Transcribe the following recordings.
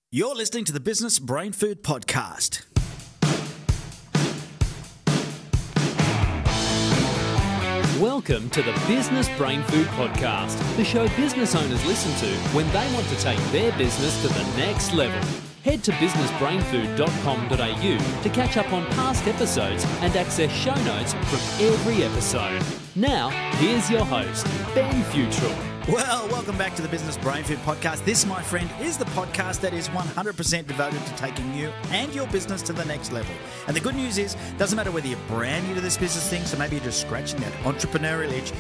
You're listening to the Business Brain Food Podcast. Welcome to the Business Brain Food Podcast, the show business owners listen to when they want to take their business to the next level. Head to businessbrainfood.com.au to catch up on past episodes and access show notes from every episode. Now, here's your host, Ben Futrell. Well, welcome back to the Business Brain Food Podcast. This, my friend, is the podcast that is 100% devoted to taking you and your business to the next level. And the good news is, doesn't matter whether you're brand new to this business thing, so maybe you're just scratching that entrepreneurial itch,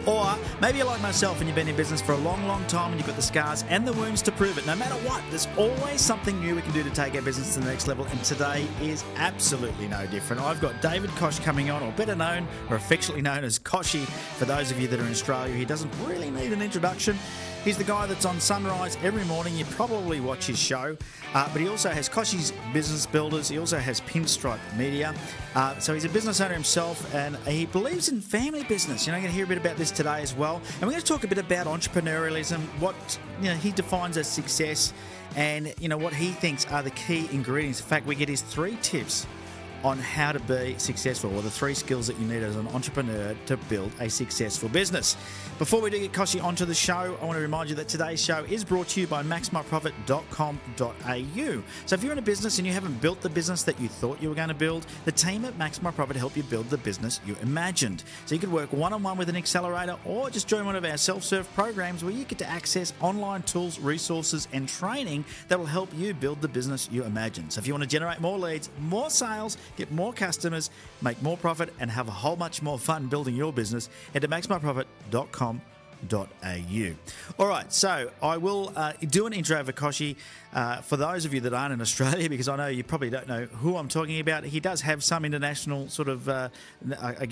or maybe you're like myself and you've been in business for a long, long time and you've got the scars and the wounds to prove it. No matter what, there's always something new we can do to take our business to the next level, and today is absolutely no different. I've got David Kochie coming on, or better known, or affectionately known as Kochie, for those of you that are in Australia. He doesn't really need an introduction. He's the guy that's on Sunrise every morning. You probably watch his show, but he also has Kochie's Business Builders. He also has Pinstripe Media. So he's a business owner himself, and he believes in family business. You're going to hear a bit about this today as well. And we're going to talk a bit about entrepreneurialism, what he defines as success, and what he thinks are the key ingredients. In fact, we get his 3 tips on how to be successful, or the 3 skills that you need as an entrepreneur to build a successful business. Before we do get Kochie onto the show, I want to remind you that today's show is brought to you by maxmyprofit.com.au. So if you're in a business and you haven't built the business that you thought you were going to build, the team at Max My Profit help you build the business you imagined. So you could work one-on-one with an accelerator, or just join one of our self-serve programs where you get to access online tools, resources, and training that will help you build the business you imagine. So if you want to generate more leads, more sales, get more customers, make more profit, and have a whole much more fun building your business, head to maxmyprofit.com.au. All right, so I will do an intro for Kochie for those of you that aren't in Australia, because I know you probably don't know who I'm talking about. He does have some international sort of,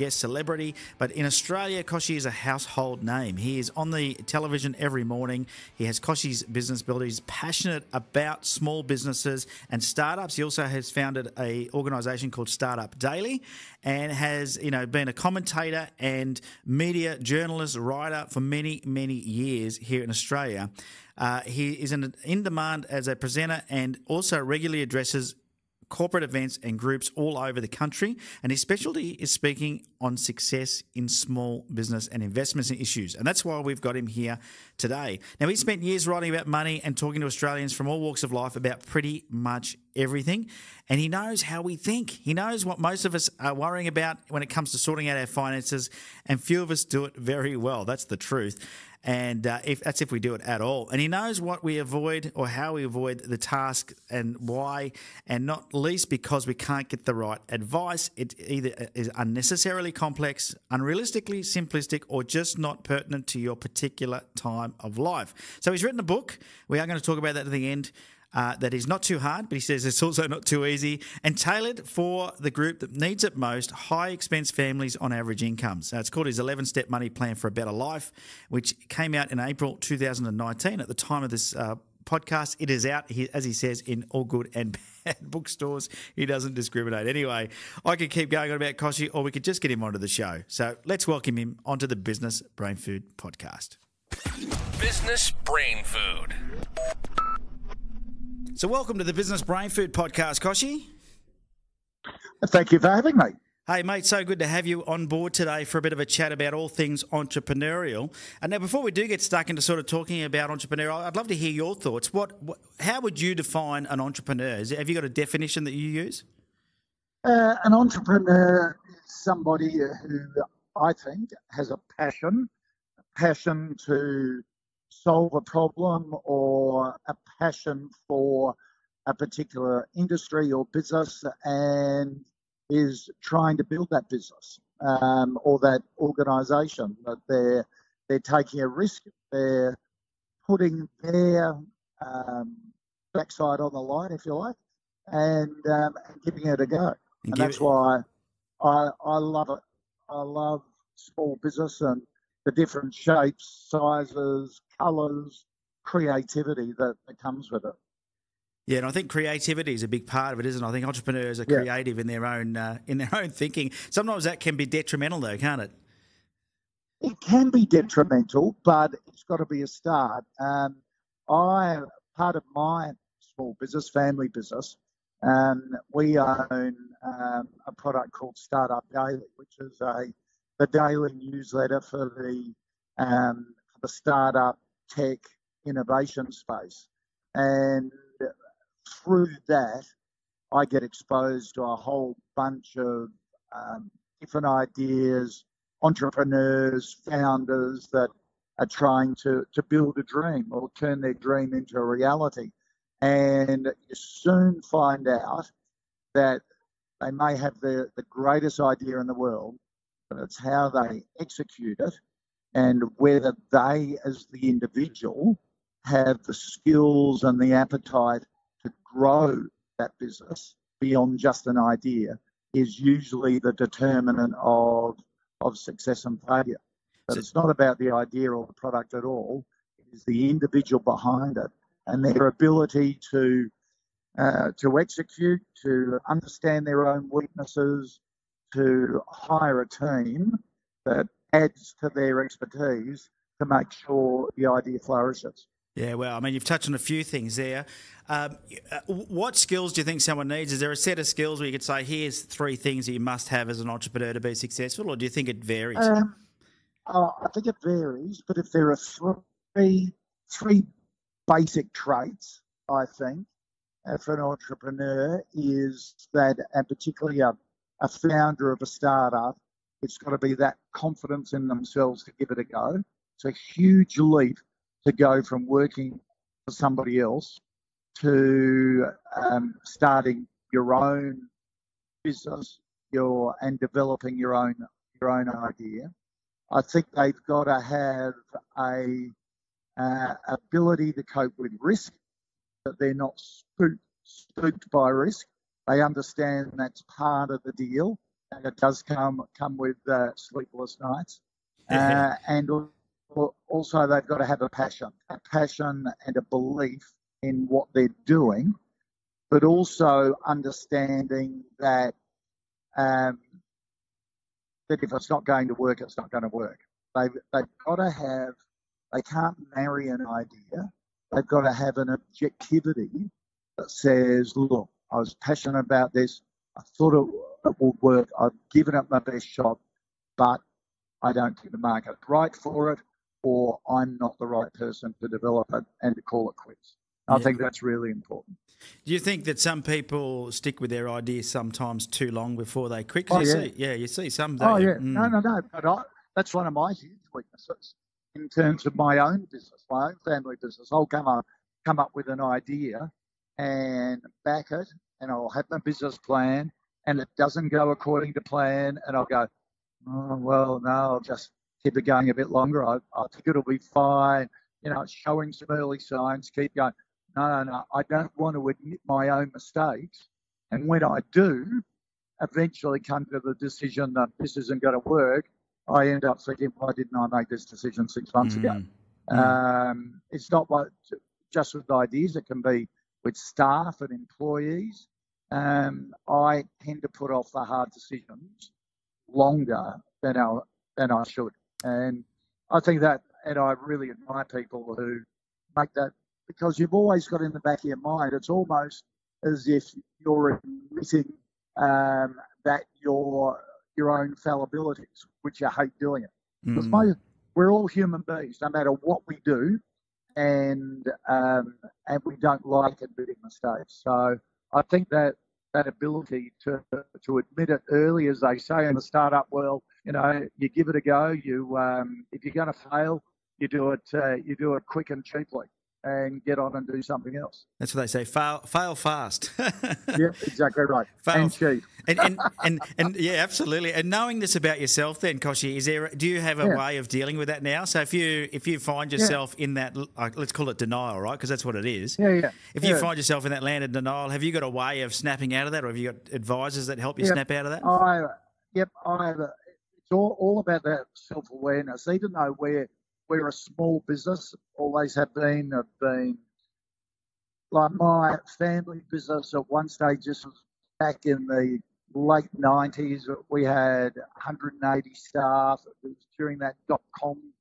celebrity, but in Australia, Kochie is a household name. He is on the television every morning. He has Kochie's Business Builder. He's passionate about small businesses and startups. He also has founded an organisation called Startup Daily, and has been a commentator and media journalist, writer for many, many years here in Australia. He is in demand as a presenter, and also regularly addresses corporate events and groups all over the country. And his specialty is speaking on success in small business and investments and issues. And that's why we've got him here today. Now, he spent years writing about money and talking to Australians from all walks of life about pretty much everything. And he knows how we think. He knows what most of us are worrying about when it comes to sorting out our finances. And few of us do it very well. That's the truth. And if we do it at all. And he knows what we avoid, or how we avoid the task, and why, and not least because we can't get the right advice. It either is unnecessarily complex, unrealistically simplistic, or just not pertinent to your particular time of life. So he's written a book. We are going to talk about that at the end. That is not too hard, but he says it's also not too easy, and tailored for the group that needs it most, high-expense families on average incomes. It's called his 11-Step Money Plan for a Better Life, which came out in April 2019. At the time of this podcast, it is out, as he says, in all good and bad bookstores. He doesn't discriminate. Anyway, I could keep going on about Kochie, or we could just get him onto the show. So let's welcome him onto the Business Brain Food Podcast. Business Brain Food. So welcome to the Business Brain Food Podcast, Kochie. Thank you for having me. Hey, mate, so good to have you on board today for a bit of a chat about all things entrepreneurial. And now, before we do get stuck into sort of talking about entrepreneurial, I'd love to hear your thoughts. How would you define an entrepreneur? Have you got a definition that you use? An entrepreneur is somebody who I think has a passion to solve a problem, or a passion for a particular industry or business, and is trying to build that business or that organisation. That they're taking a risk, they're putting their backside on the line, if you like, and giving it a go. And that's why I love it. I love small business and the different shapes, sizes, colours, creativity that comes with it. Yeah, and I think creativity is a big part of it, isn't it? I think entrepreneurs are creative in their own thinking. Sometimes that can be detrimental, though, can't it? It can be detrimental, but it's got to be a start. Part of my small business, family business. We own a product called Startup Daily, which is the daily newsletter for the startup tech innovation space. And through that, I get exposed to a whole bunch of different ideas, entrepreneurs, founders that are trying to build a dream or turn their dream into a reality. And you soon find out that they may have the greatest idea in the world, but it's how they execute it and whether they, as the individual, have the skills and the appetite to grow that business beyond just an idea is usually the determinant of success and failure. But it's not about the idea or the product at all. It is the individual behind it and their ability to execute, to understand their own weaknesses, to hire a team that adds to their expertise to make sure the idea flourishes. Yeah, well, I mean, you've touched on a few things there. What skills do you think someone needs? Is there a set of skills where you could say, here's 3 things that you must have as an entrepreneur to be successful, or do you think it varies? I think it varies, but if there are three basic traits, I think, for an entrepreneur is that, and particularly a founder of a startup, it's got to be that confidence in themselves to give it a go. It's a huge leap to go from working for somebody else to starting your own business and developing your own idea. I think they've got to have a ability to cope with risk, that they're not spooked by risk. They understand that's part of the deal, and it does come with sleepless nights. And also they've got to have a passion and a belief in what they're doing, but also understanding that that if it's not going to work, it's not going to work. They've got to have, they can't marry an idea. They've got to have an objectivity that says, look, I was passionate about this. I thought it would work. I've given it my best shot, but I don't think the market's right for it, or I'm not the right person to develop it and to call it quits. I think that's really important. Do you think that some people stick with their ideas sometimes too long before they quit? You see some. No. But that's one of my huge weaknesses in terms of my own business, my own family business. I'll come up with an idea and back it, and I'll have my business plan, and it doesn't go according to plan, and I'll go, oh, well, no, I'll just keep it going a bit longer. I think it'll be fine. It's showing some early signs. Keep going. No. I don't want to admit my own mistakes. And when I do eventually come to the decision that this isn't going to work, I end up thinking, why didn't I make this decision 6 months ago? It's not just with ideas. It can be with staff and employees. I tend to put off the hard decisions longer than I should. And I think that, and I really admire people who make that, because you've always got in the back of your mind, it's almost as if you're admitting that your own fallibilities, which you hate doing it. Because we're all human beings, no matter what we do, and we don't like admitting mistakes. So I think that ability to admit it early, as they say in the startup world, you give it a go. You if you're going to fail, you do it quick and cheaply, and get on and do something else. That's what they say. Fail fast. Yeah, exactly right. And cheap. and yeah, absolutely. And knowing this about yourself, then, Kochie, do you have a way of dealing with that now? So if you find yourself in that, let's call it denial, right? Because that's what it is. Yeah. If you find yourself in that land of denial, have you got a way of snapping out of that, or have you got advisors that help you snap out of that? It's all about that self-awareness. Even though we're a small business, always have been. Like my family business at one stage, this was back in the late 90s, we had 180 staff. It was during that .com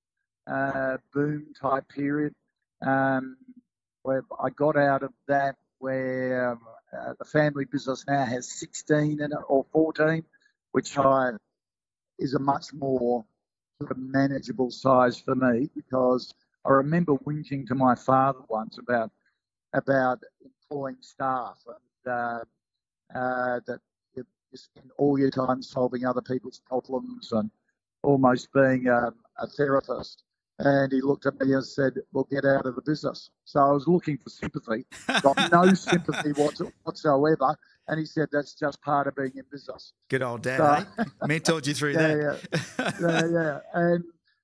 boom type period, where I got out of that the family business now has 16 in it or 14, which is a much more sort of manageable size for me, because I remember whinging to my father once about employing staff, and that you spend all your time solving other people's problems and almost being a therapist. And he looked at me and said, well, get out of the business. So I was looking for sympathy, got no sympathy whatsoever. And he said, that's just part of being in business. Good old dad, So, eh? Mentored you through that. Yeah.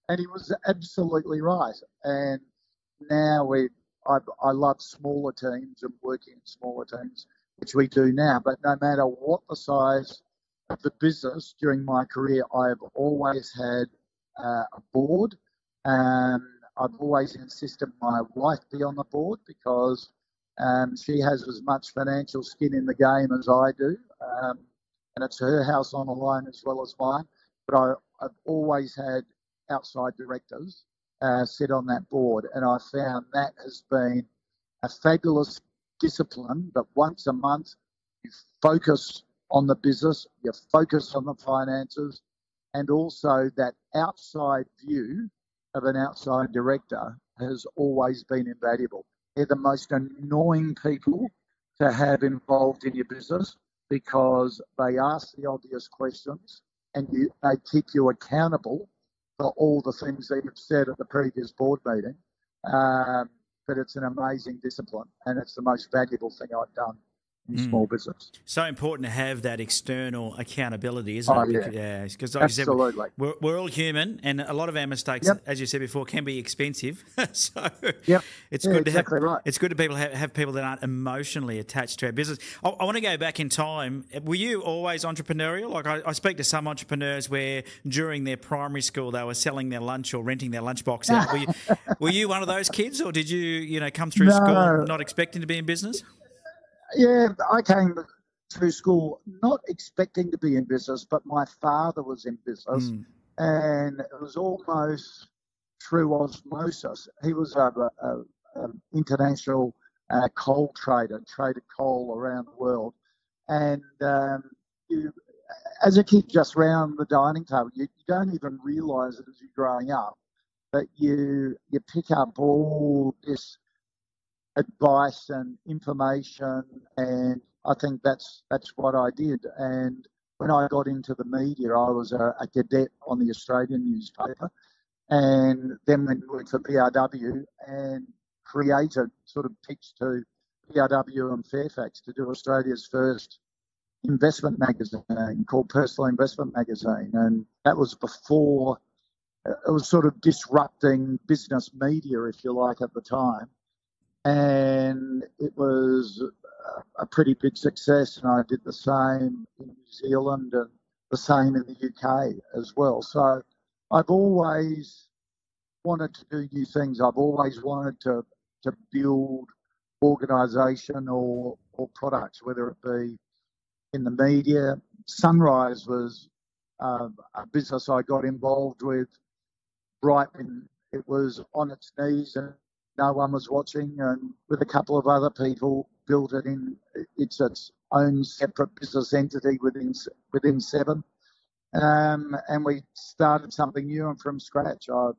And he was absolutely right. And now I love smaller teams and working in smaller teams, which we do now. But no matter what the size of the business during my career, I've always had a board. I've always insisted my wife be on the board, because she has as much financial skin in the game as I do, and it's her house on the line as well as mine. But I've always had outside directors sit on that board, and I found that has been a fabulous discipline. That once a month you focus on the business, you focus on the finances, and also that outside view of an outside director has always been invaluable. They're the most annoying people to have involved in your business, because they ask the obvious questions and they keep you accountable for all the things that you've said at the previous board meeting. But it's an amazing discipline, and it's the most valuable thing I've done in small business. So important to have that external accountability, isn't it? Yeah. Because like Absolutely. you said, we're all human, and a lot of our mistakes, as you said before, can be expensive. So it's good to have. Right. It's good to have people that aren't emotionally attached to our business. I want to go back in time. Were you always entrepreneurial? Like I speak to some entrepreneurs where during their primary school they were selling their lunch or renting their lunchbox out. Were you one of those kids, or did you come through school not expecting to be in business? Yeah, I came through school not expecting to be in business, but my father was in business, and it was almost through osmosis. He was an international coal trader, traded coal around the world, and as a kid just round the dining table, you don't even realise it as you're growing up, but you pick up all this advice and information, and I think that's what I did. And when I got into the media, I was a cadet on the Australian newspaper, and then went to work for BRW and pitched to BRW and Fairfax to do Australia's first investment magazine called Personal Investment Magazine, and that was before it was sort of disrupting business media, if you like, at the time. And it was a pretty big success, and I did the same in New Zealand and the same in the UK as well. So I've always wanted to do new things. I've always wanted to build organisation or products, whether it be in the media. Sunrise was a business I got involved with right when it was on its knees and no one was watching, and with a couple of other people built it in its own separate business entity within Seven, and we started something new and from scratch. I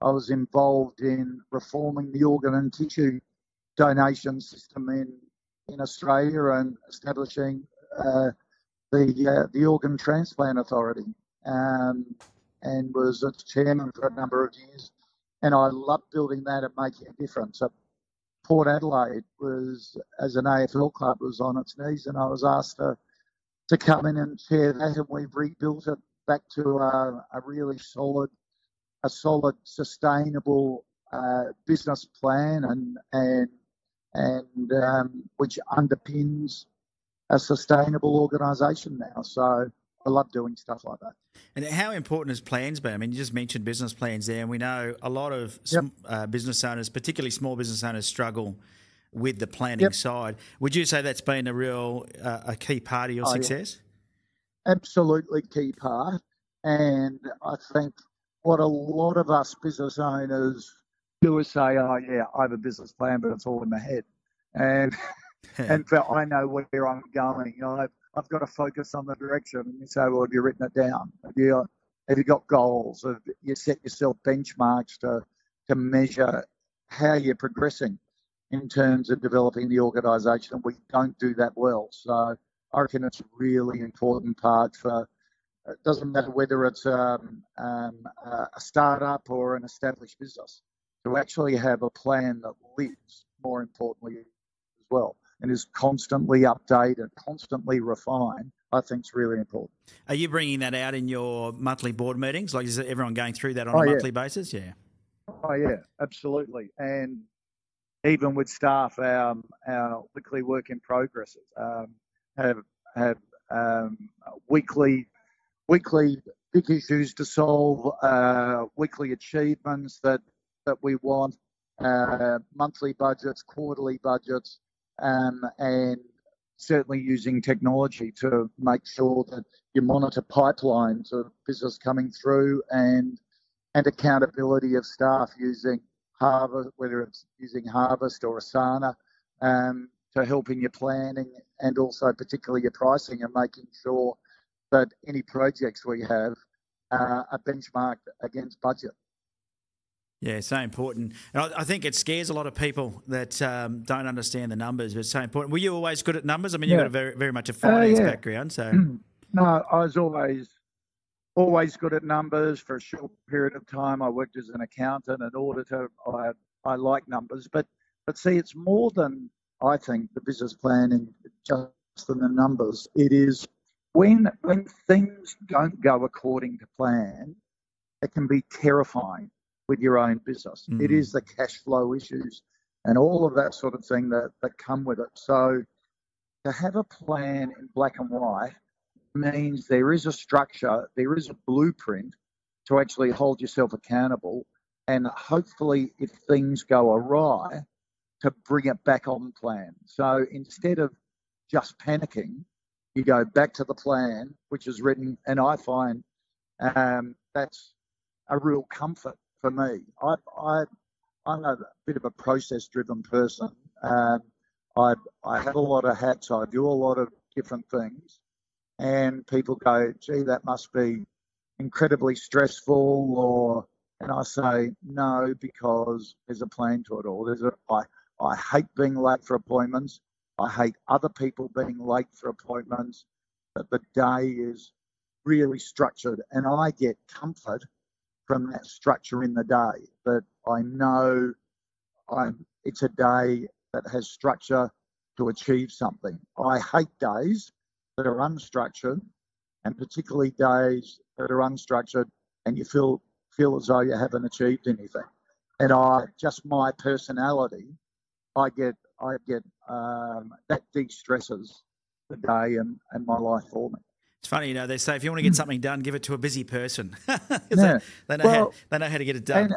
was involved in reforming the organ and tissue donation system in Australia and establishing the Organ Transplant Authority, and was its chairman for a number of years. And I loved building that and making a difference. Port Adelaide was, as an AFL club, was on its knees, and I was asked to come in and chair that, and we've rebuilt it back to a really solid, sustainable business plan, and which underpins a sustainable organisation now. So I love doing stuff like that. And how important has plans been? I mean, you just mentioned business plans there, and we know a lot of business owners, particularly small business owners, struggle with the planning side. Would you say that's been a real a key part of your success? Yeah. Absolutely key part. And I think what a lot of us business owners do is say, oh, yeah, I have a business plan, but it's all in my head. And And I know where I'm going. I've got to focus on the direction. And you say, well, have you written it down? Have you got goals? Have you set yourself benchmarks to measure how you're progressing in terms of developing the organisation? And we don't do that well. So I reckon it's a really important part for. It doesn't matter whether it's a startup or an established business, to actually have a plan that lives, more importantly, as well, and is constantly updated, constantly refined. I think is really important. Are you bringing that out in your monthly board meetings? Like, is everyone going through that on a monthly basis? Yeah. Oh, yeah, absolutely. And even with staff, our weekly work in progresses have weekly big issues to solve, weekly achievements that we want, monthly budgets, quarterly budgets, and certainly using technology to make sure that you monitor pipelines of business coming through and accountability of staff using Harvest, whether it's using Harvest or Asana, to help in your planning and also particularly your pricing and making sure that any projects we have are benchmarked against budget. Yeah, so important. And I think it scares a lot of people that don't understand the numbers, but it's so important. Were you always good at numbers? I mean, you've got very much a finance background. So No, I was always good at numbers. For a short period of time, I worked as an accountant and auditor. I like numbers, but see, it's more than, I think, the business planning, just than the numbers. It is when things don't go according to plan, it can be terrifying with your own business. It is the cash flow issues and all of that sort of thing that come with it. So to have a plan in black and white means there is a structure, there is a blueprint to actually hold yourself accountable, and hopefully if things go awry, to bring it back on plan. So instead of just panicking, you go back to the plan, which is written, and I find that's a real comfort for me. I'm a bit of a process-driven person. I have a lot of hats. I do a lot of different things, and people go, "Gee, that must be incredibly stressful," and I say no, because there's a plan to it all. I hate being late for appointments. I hate other people being late for appointments. But the day is really structured, and I get comfort from that structure in the day, that I know it's a day that has structure to achieve something. I hate days that are unstructured, and particularly days that are unstructured and you feel as though you haven't achieved anything. And my personality, I get that de-stresses the day and my life for me. It's funny, they say if you want to get something done, give it to a busy person. Yeah. They know how to get it done.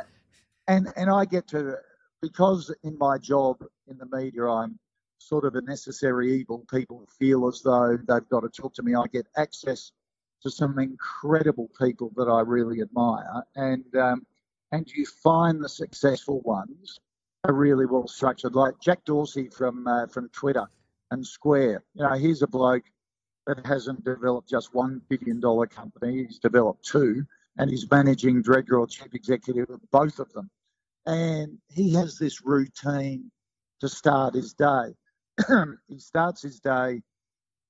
And I get to, because in my job in the media, I'm sort of a necessary evil. People feel as though they've got to talk to me. I get access to some incredible people that I really admire, and you find the successful ones are really well structured. Like Jack Dorsey from Twitter and Square. He's a bloke that hasn't developed just $1 billion company. He's developed two, and he's managing director or chief executive of both of them. And he has this routine to start his day. He starts his day,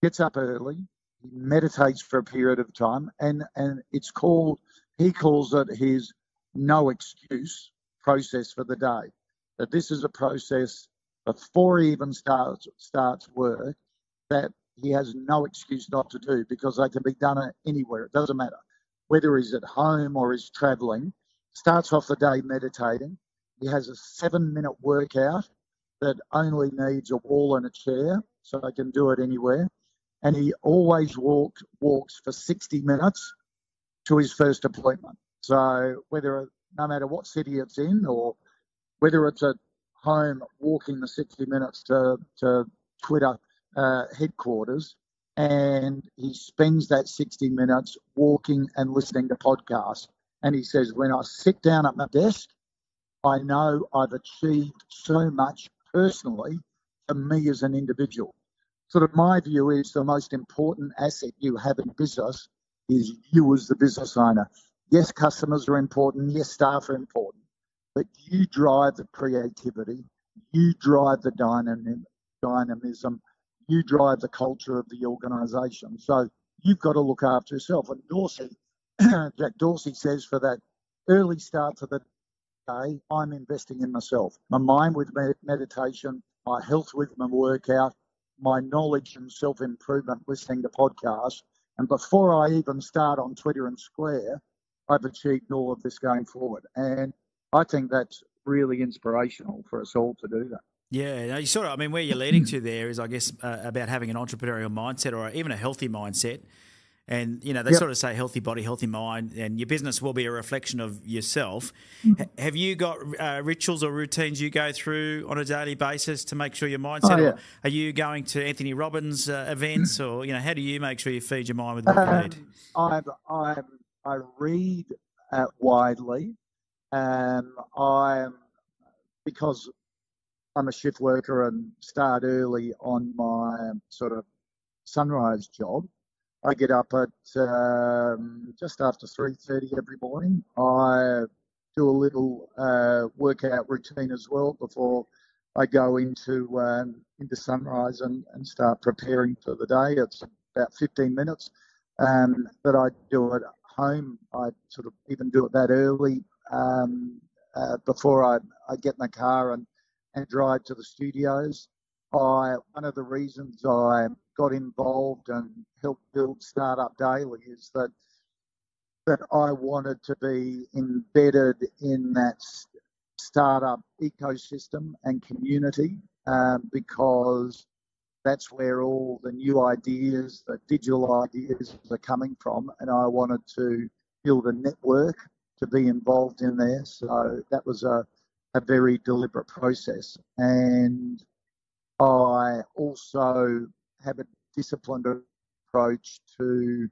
gets up early, he meditates for a period of time, and he calls it his no excuse process for the day. That this is a process before he even starts work that he has no excuse not to do, because they can be done anywhere. It doesn't matter whether he's at home or he's travelling. Starts off the day meditating. He has a 7-minute workout that only needs a wall and a chair, so they can do it anywhere. And he always walks for 60 minutes to his first appointment. So no matter what city it's in, or whether it's at home, walking the 60 minutes to Twitter headquarters, and he spends that 60 minutes walking and listening to podcasts. And he says, when I sit down at my desk, I know I've achieved so much personally for me as an individual. Sort of my view is the most important asset you have in business is you as the business owner. Yes, customers are important. Yes, staff are important. But you drive the creativity. You drive the dynamism. You drive the culture of the organisation. So you've got to look after yourself. And Dorsey, Jack Dorsey says for that early start to the day, I'm investing in myself. My mind with meditation, my health with my workout, my knowledge and self-improvement listening to podcasts. And before I even start on Twitter and Square, I've achieved all of this going forward. And I think that's really inspirational for us all to do that. Yeah, no, you sort of, I mean, where you're leading to there is, I guess, about having an entrepreneurial mindset or even a healthy mindset. And, you know, they sort of say healthy body, healthy mind, and your business will be a reflection of yourself. Have you got rituals or routines you go through on a daily basis to make sure your mindset? Or are you going to Anthony Robbins events, or, you know, how do you make sure you feed your mind with what you need? I read widely. Because I'm a shift worker and start early on my sort of sunrise job. I get up at just after 3:30 every morning. I do a little workout routine as well before I go into sunrise and start preparing for the day. It's about 15 minutes, but I do it at home. I sort of even do it that early before I get in the car and drive to the studios. One of the reasons I got involved and helped build Startup Daily is that I wanted to be embedded in that startup ecosystem and community because that's where all the new ideas, the digital ideas are coming from, and I wanted to build a network to be involved in there. So that was a very deliberate process. And I also have a disciplined approach to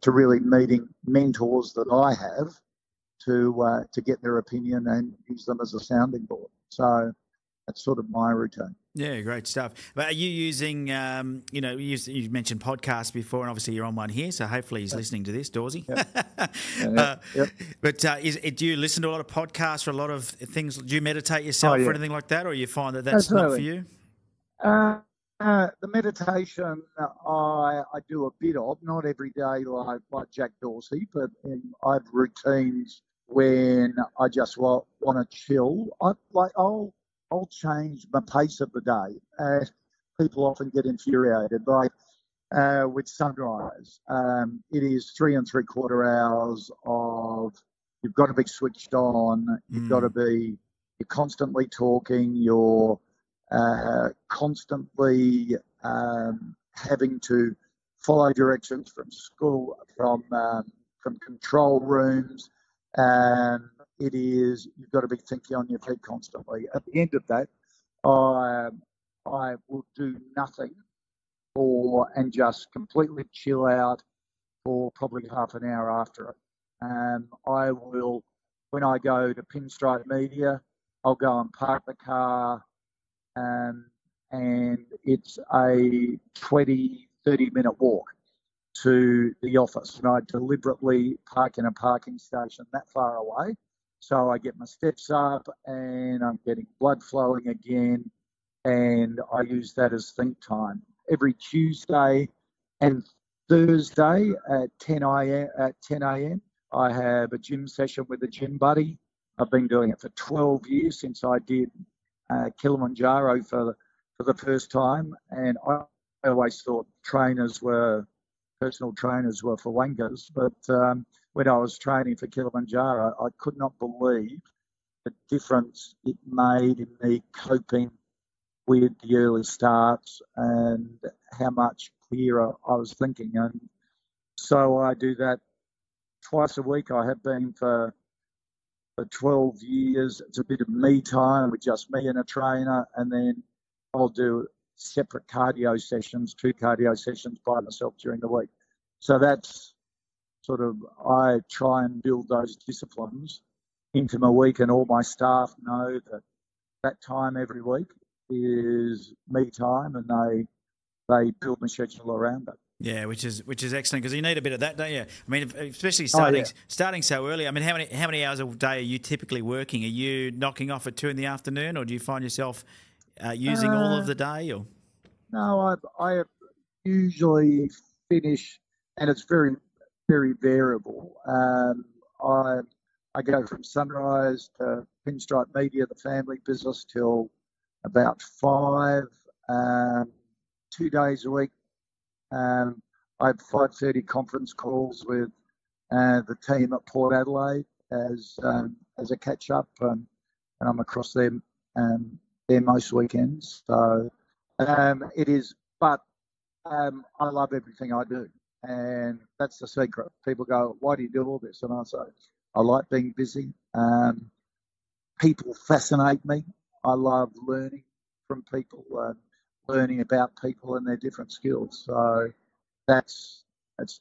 really meeting mentors that I have to get their opinion and use them as a sounding board. So that's sort of my routine. Yeah, great stuff. But are you using, you know, you mentioned podcasts before, and obviously you're on one here, so hopefully he's listening to this, Dorsey. But do you listen to a lot of podcasts or a lot of things? Do you meditate yourself or anything like that, or you find that that's not for you? The meditation I do a bit of, not every day like Jack Dorsey, but I have routines when I just want to chill. I'll change the pace of the day. People often get infuriated with sunrise. It is 3 3/4 hours of you've got to be switched on. You've got to be. You're constantly talking. You're constantly having to follow directions from school, from control rooms. You've got to be thinking on your feet constantly. At the end of that, I will do nothing and just completely chill out for probably half an hour after it. I will, when I go to Pinstripe Media, I'll go and park the car, and it's a 20, 30-minute walk to the office, and I deliberately park in a parking station that far away. So I get my steps up and I'm getting blood flowing again, and I use that as think time. Every Tuesday and Thursday at 10 a.m. I have a gym session with a gym buddy. I've been doing it for 12 years since I did Kilimanjaro for the first time, and I always thought personal trainers were for wankers, but when I was training for Kilimanjaro, I could not believe the difference it made in me coping with the early starts and how much clearer I was thinking. And so I do that twice a week. I have been for 12 years. It's a bit of me time with just me and a trainer, and then I'll do separate cardio sessions, 2 cardio sessions by myself during the week. So that's sort of, I try and build those disciplines into my week, and all my staff know that time every week is me time, and they build my schedule around it. Yeah, which is excellent, because you need a bit of that, don't you? I mean, especially Oh, starting so early. I mean, how many hours a day are you typically working? Are you knocking off at 2 PM, or do you find yourself using all of the day? Or No, I usually finish, and it's very, very variable. I go from sunrise to Pinstripe Media, the family business, till about 5, 2 days a week. I have 5:30 conference calls with the team at Port Adelaide as a catch up, and I'm across them there most weekends. So it is, but I love everything I do, and that's the secret. People go, "Why do you do all this?" And I say, "I like being busy. People fascinate me. I love learning from people, learning about people and their different skills. So it's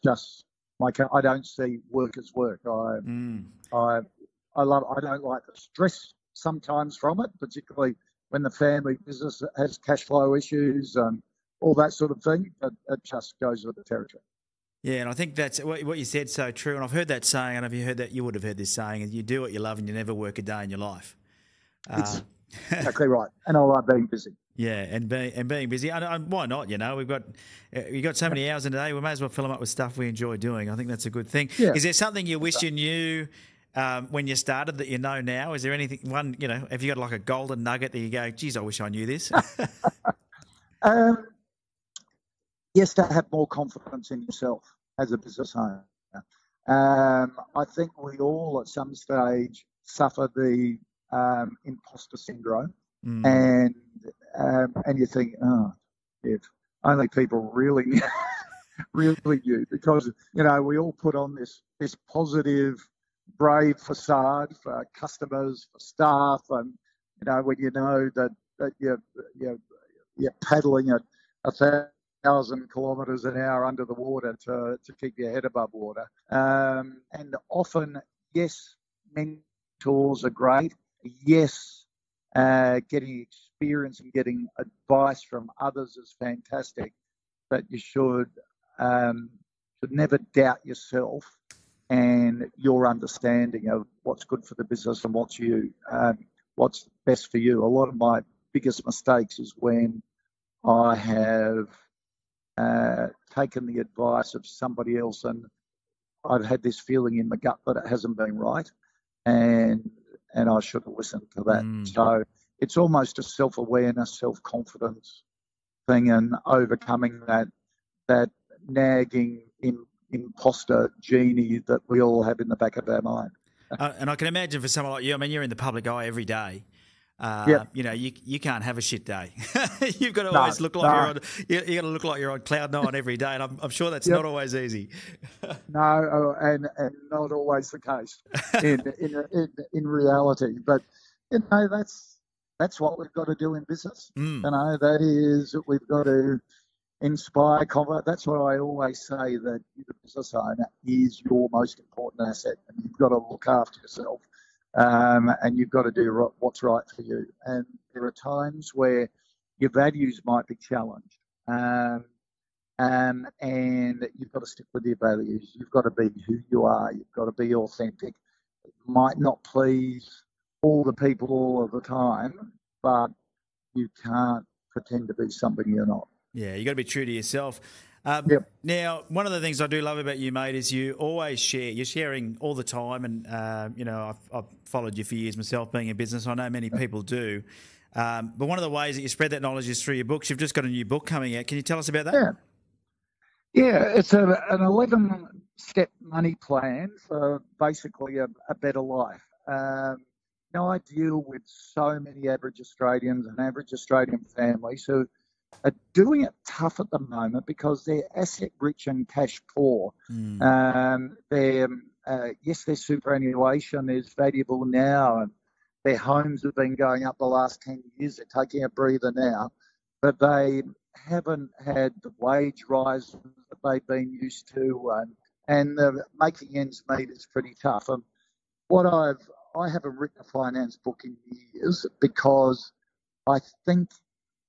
just I don't see work as work. I don't like the stress sometimes from it, particularly when the family business has cash flow issues and all that sort of thing. But it just goes with the territory. yeah, and I think that's what you said, so true. And I've heard that saying. I don't know if you heard that. You would have heard this saying: "And you do what you love, and you never work a day in your life." It's exactly right, and I love being busy. Yeah, and being busy. Why not? You know, we've got so many hours in a day. We may as well fill them up with stuff we enjoy doing. I think that's a good thing. Yeah. Is there something you wish you knew when you started that you know now? Is there anything, have you got like a golden nugget that you go, geez, I wish I knew this? Yes, to have more confidence in yourself as a business owner. I think we all at some stage suffer the imposter syndrome, and you think, oh, if only people really really knew, because we all put on this positive, brave facade for customers, for staff, and when you know that you're paddling at 1,000 kilometres an hour under the water to keep your head above water. And often, yes, mentors are great. Yes, getting experience and getting advice from others is fantastic. But you should never doubt yourself and your understanding of what's good for the business and what's best for you. A lot of my biggest mistakes is when I have taken the advice of somebody else, and I've had this feeling in my gut that it hasn't been right, and I should have listened to that. So it's almost a self-awareness, self-confidence thing, and overcoming that nagging imposter genie that we all have in the back of our mind. And I can imagine for someone like you, I mean, you're in the public eye every day. Yep. You can't have a shit day. You've got to always look like you got to look like you're on cloud 9 every day, and I'm sure that's not always easy. No, and not always the case in reality. But that's what we've got to do in business. That is, we've got to inspire confidence. That's what I always say, that the business owner is your most important asset, and you've got to look after yourself. And you've got to do what's right for you. And there are times where your values might be challenged, and you've got to stick with your values. You've got to be who you are. You've got to be authentic. It might not please all the people all of the time, but you can't pretend to be something you're not. Yeah, you got to be true to yourself. Yep. Now, one of the things I do love about you, mate, is you always share. You're sharing all the time, and I've followed you for years myself, being in business. I know many people do, but one of the ways that you spread that knowledge is through your books. You've just got a new book coming out. Can you tell us about that? Yeah. It's an 11-step money plan for basically a better life. I deal with so many average Australians and average Australian families who are doing it tough at the moment because they're asset rich and cash poor. Their superannuation is valuable now, and their homes have been going up the last 10 years. They're taking a breather now, but they haven't had the wage rise that they've been used to, and making ends meet is pretty tough. And I haven't written a finance book in years because I think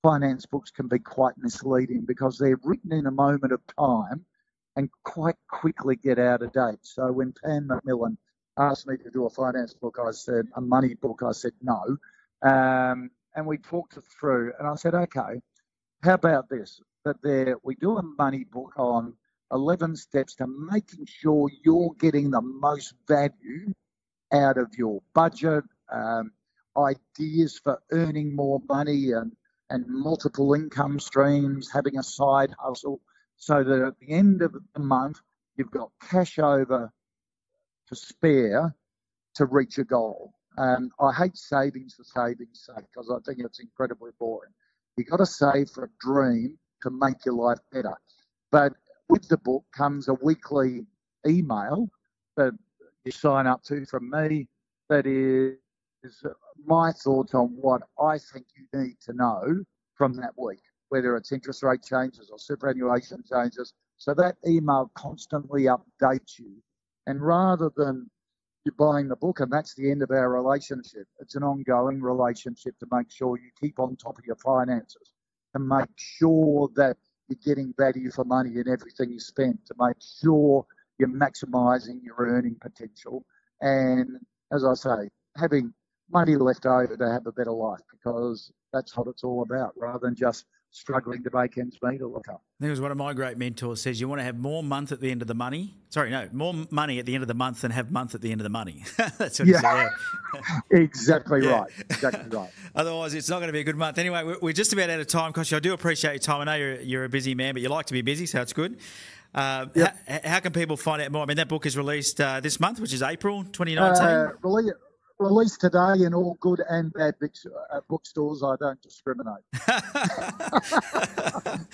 finance books can be quite misleading because they're written in a moment of time and quite quickly get out of date. So when Pam McMillan asked me to do a finance book, a money book, I said no. And we talked it through, and I said, okay, how about this? We do a money book on 11 steps to making sure you're getting the most value out of your budget, ideas for earning more money and multiple income streams, having a side hustle, so that at the end of the month, you've got cash over to spare to reach a goal. I hate savings for savings' sake because I think it's incredibly boring. You've got to save for a dream to make your life better. But with the book comes a weekly email that you sign up to from me that is my thoughts on what I think you need to know from that week, whether it's interest rate changes or superannuation changes. So that email constantly updates you. And rather than you buying the book and that's the end of our relationship, it's an ongoing relationship to make sure you keep on top of your finances, to make sure that you're getting value for money in everything you spend, to make sure you're maximising your earning potential. And as I say, having money left over to have a better life, because that's what it's all about, rather than just struggling to make ends meet or look up. I think it was one of my great mentors says you want to have more month at the end of the money. Sorry, no, more money at the end of the month than have month at the end of the money. That's what he said. Yeah. Exactly right. Exactly right. Otherwise, it's not going to be a good month. Anyway, we're just about out of time, Kochie. I do appreciate your time. I know you're a busy man, but you like to be busy, so it's good. Yep. How can people find out more? I mean, that book is released this month, which is April 2019. Released today in all good and bad bookstores. I don't discriminate.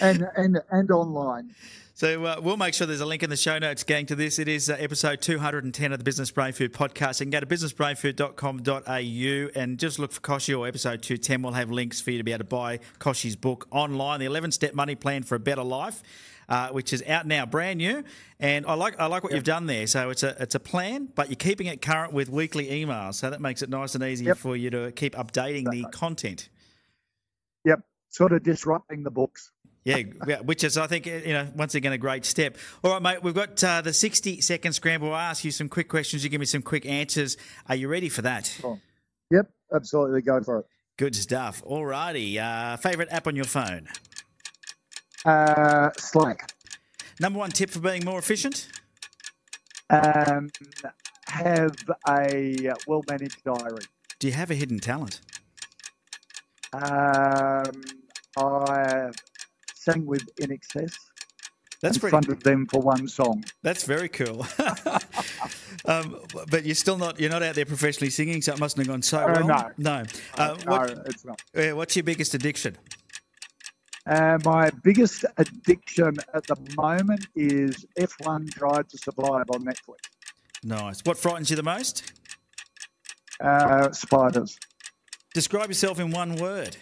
and online. So we'll make sure there's a link in the show notes, gang, to this. It is episode 210 of the Business Brain Food podcast. You can go to businessbrainfood.com.au and just look for Kochie or episode 210. We'll have links for you to be able to buy Kochie's book online, The 11-Step Money Plan for a Better Life, which is out now, brand new. And I like what you've done there. So it's a plan, but you're keeping it current with weekly emails. So that makes it nice and easy for you to keep updating the content. Yep, sort of disrupting the books. Yeah, which is, I think, once again, a great step. All right, mate, we've got the 60-second scramble. I'll ask you some quick questions. You give me some quick answers. Are you ready for that? Oh. Yep, absolutely. Go for it. Good stuff. All righty. Favourite app on your phone? Slack. Number one tip for being more efficient? Have a well-managed diary. Do you have a hidden talent? I sang with In Excess. That's in front of them for one song. That's very cool. But you're not out there professionally singing, so it mustn't have gone so well. No. It's not. What's your biggest addiction? My biggest addiction at the moment is F1 Drive to Survive on Netflix. Nice. What frightens you the most? Spiders. Describe yourself in one word.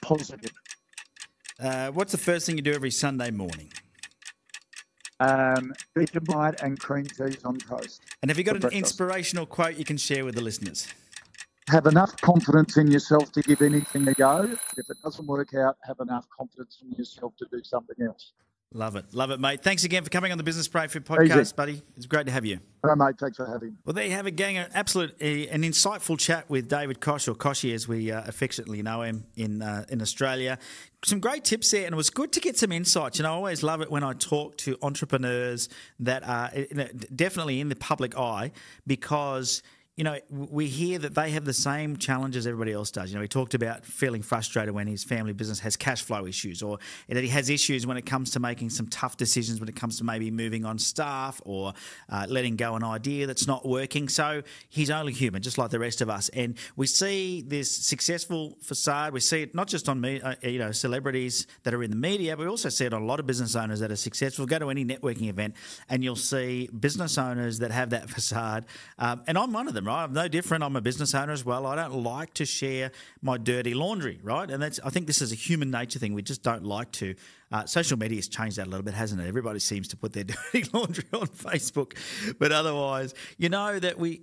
Positive. What's the first thing you do every Sunday morning? Vegemite and cream cheese on toast. And have you got an inspirational quote you can share with the listeners? Have enough confidence in yourself to give anything a go. If it doesn't work out, have enough confidence in yourself to do something else. Love it, mate. Thanks again for coming on the Business Brain Food podcast, buddy. It's great to have you. All right, mate. Thanks for having me. Well, there you have it, gang. An insightful chat with David Kochie, or Kochie as we affectionately know him in Australia. Some great tips there, and it was good to get some insights. I always love it when I talk to entrepreneurs that are definitely in the public eye, because we hear that they have the same challenges everybody else does. He talked about feeling frustrated when his family business has cash flow issues, or that he has issues when it comes to making some tough decisions when it comes to maybe moving on staff or letting go an idea that's not working. So he's only human, just like the rest of us. And we see this successful facade. We see it not just on celebrities that are in the media, but we also see it on a lot of business owners that are successful. Go to any networking event and you'll see business owners that have that facade. And I'm one of them. right? I'm no different. I'm a business owner as well. I don't like to share my dirty laundry, right? And I think this is a human nature thing. We just don't like to. Social media has changed that a little bit, hasn't it? Everybody seems to put their dirty laundry on Facebook. But otherwise, you know that we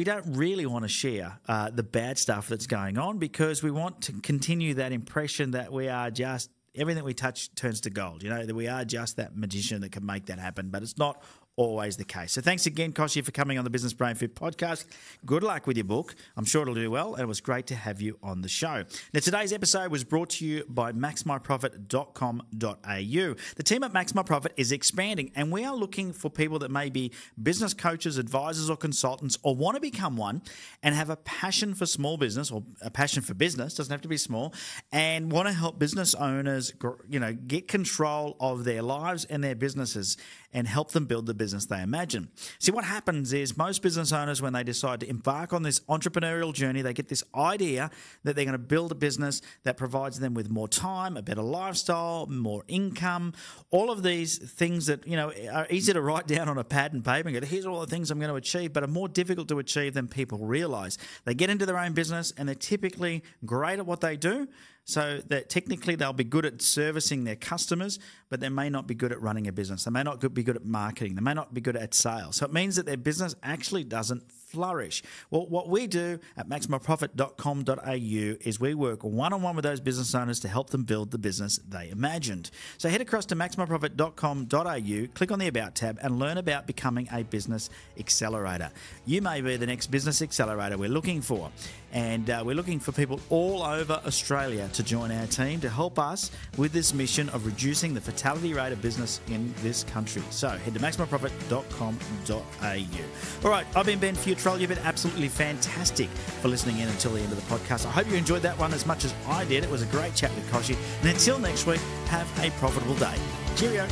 don't really want to share the bad stuff that's going on, because we want to continue that impression that we are just, everything we touch turns to gold, you know, that we are just that magician that can make that happen. But it's not always the case. So thanks again, Kochie, for coming on the Business Brain Food podcast. Good luck with your book. I'm sure it'll do well, and it was great to have you on the show. Now, today's episode was brought to you by maxmyprofit.com.au. The team at Max My Profit is expanding, and we are looking for people that may be business coaches, advisors, or consultants, or want to become one and have a passion for small business, or a passion for business, doesn't have to be small, and want to help business owners, you know, get control of their lives and their businesses and help them build the business they imagine. See, what happens is most business owners, when they decide to embark on this entrepreneurial journey, they get this idea that they're going to build a business that provides them with more time, a better lifestyle, more income, all of these things that, you know, are easy to write down on a pad and paper and go, here's all the things I'm going to achieve, but are more difficult to achieve than people realize. They get into their own business and they're typically great at what they do, so that technically they'll be good at servicing their customers, but they may not be good at running a business. They may not be good at marketing. They may not be good at sales. So it means that their business actually doesn't flourish. Well, what we do at maxmyprofit.com.au is we work one-on-one with those business owners to help them build the business they imagined. So head across to maxmyprofit.com.au, click on the About tab, and learn about becoming a business accelerator. You may be the next business accelerator we're looking for. And we're looking for people all over Australia to join our team to help us with this mission of reducing the fatality rate of business in this country. So head to maxmyprofit.com.au. All right, I've been Ben Futrell. You've been absolutely fantastic for listening in until the end of the podcast. I hope you enjoyed that one as much as I did. It was a great chat with Kochie. And until next week, have a profitable day. Cheerio.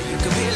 You could be